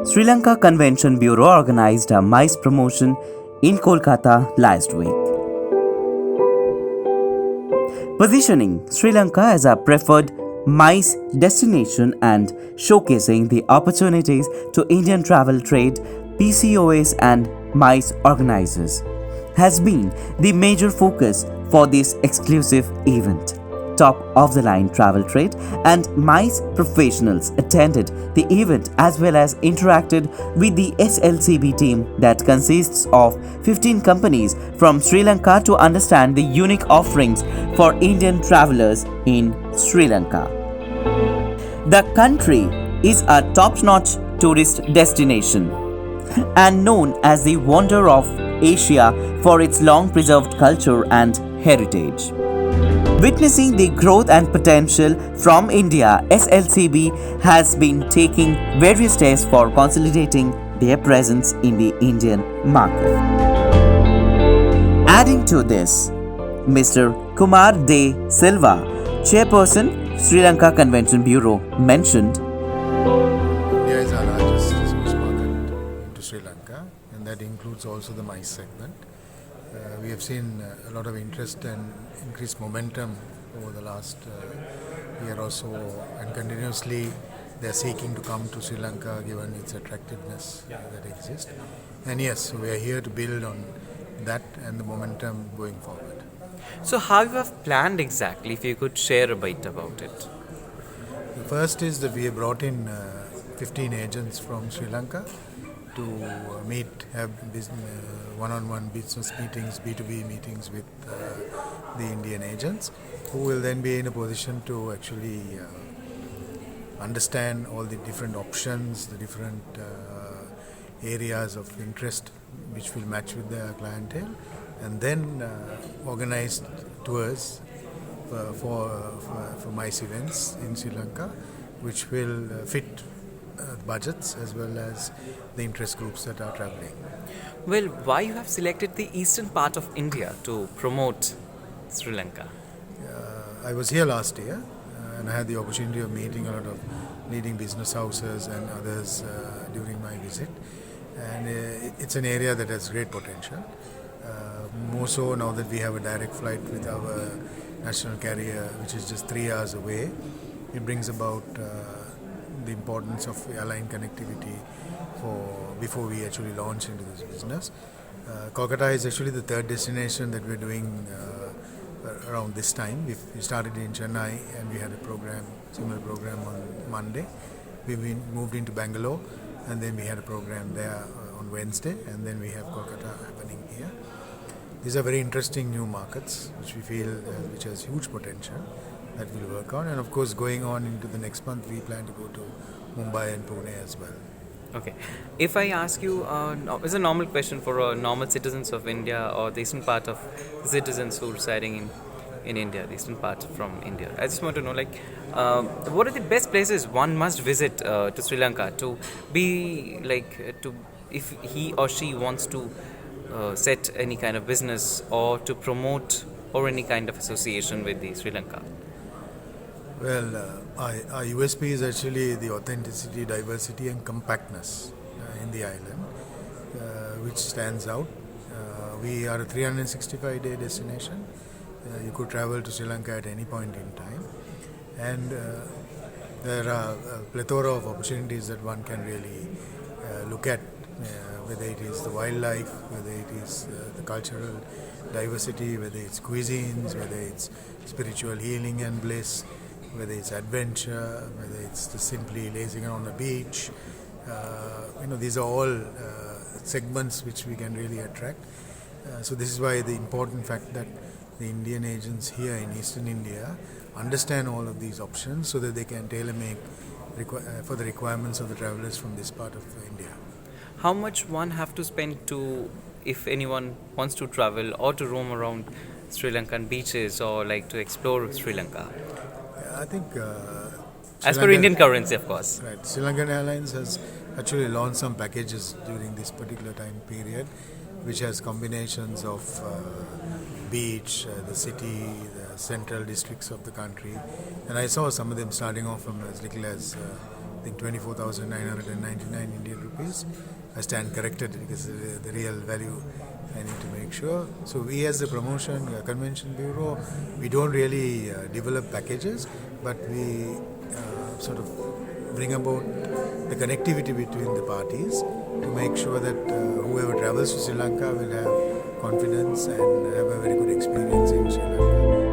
Sri Lanka Convention Bureau organized a MICE promotion in Kolkata last week, positioning Sri Lanka as a preferred MICE destination and showcasing the opportunities to Indian travel trade. PCOS and MICE organizers has been the major focus for this exclusive event. Top of the line travel trade and MICE professionals attended the event as well as interacted with the SLCB team that consists of 15 companies from Sri Lanka to understand the unique offerings for Indian travelers in Sri Lanka. The country is a top-notch tourist destination and known as the wonder of Asia for its long-preserved culture and heritage. Witnessing the growth and potential from India, SLCB has been taking various steps for consolidating their presence in the Indian market. Adding to this, Mr. Kumar De Silva, Chairperson, Sri Lanka Convention Bureau, mentioned, India is our largest resource market into Sri Lanka, and that includes also the MICE segment. We have seen a lot of interest and increased momentum over the last year or so, and continuously they are seeking to come to Sri Lanka given its attractiveness that exists. And yes, we are here to build on that and the momentum going forward. So, how you have planned exactly? If you could share a bit about it. The first is that we have brought in 15 agents from Sri Lanka to have one-on-one business meetings, B2B meetings with the Indian agents, who will then be in a position to actually understand all the different options, the different areas of interest which will match with their clientele, and then organize tours for MICE events in Sri Lanka, which will fit budgets as well as the interest groups that are traveling. Well, why you have selected the eastern part of India to promote Sri Lanka? I was here last year and I had the opportunity of meeting a lot of leading business houses and others during my visit, and it's an area that has great potential. More so now that we have a direct flight with our national carrier, which is just 3 hours away. It brings about the importance of airline connectivity before we actually launch into this business. Kolkata is actually the third destination that we're doing around this time. We started in Chennai and we had a similar program on Monday. We moved into Bangalore and then we had a program there on Wednesday, and then we have Kolkata happening here. These are very interesting new markets which we feel which has huge potential that we'll work on, and of course going on into the next month we plan to go to Mumbai and Pune as well. Okay. If I ask you, it's a normal question for normal citizens of India or the eastern part of citizens who are residing in India, the eastern part from India. I just want to know, what are the best places one must visit to Sri Lanka to be if he or she wants to set any kind of business or to promote or any kind of association with the Sri Lanka? Well, our USP is actually the authenticity, diversity and compactness in the island, which stands out. We are a 365-day destination. You could travel to Sri Lanka at any point in time, and there are a plethora of opportunities that one can really look at, whether it is the wildlife, whether it is the cultural diversity, whether it's cuisines, whether it's spiritual healing and bliss, whether it's adventure, whether it's just simply lazing on the beach. These are all segments which we can really attract. So this is why the important fact that the Indian agents here in Eastern India understand all of these options so that they can tailor-make for the requirements of the travelers from this part of India. How much one have to spend if anyone wants to travel or to roam around Sri Lankan beaches or to explore Sri Lanka? I think as per Indian currency, of course. Right. Sri Lankan Airlines has actually launched some packages during this particular time period, which has combinations of beach, the city, the central districts of the country, and I saw some of them starting off from as little as I think 24,999 Indian rupees. I stand corrected because the real value I need to make sure. So we as the promotion convention bureau, we don't really develop packages, but we sort of bring about the connectivity between the parties to make sure that whoever travels to Sri Lanka will have confidence and have a very good experience in Sri Lanka.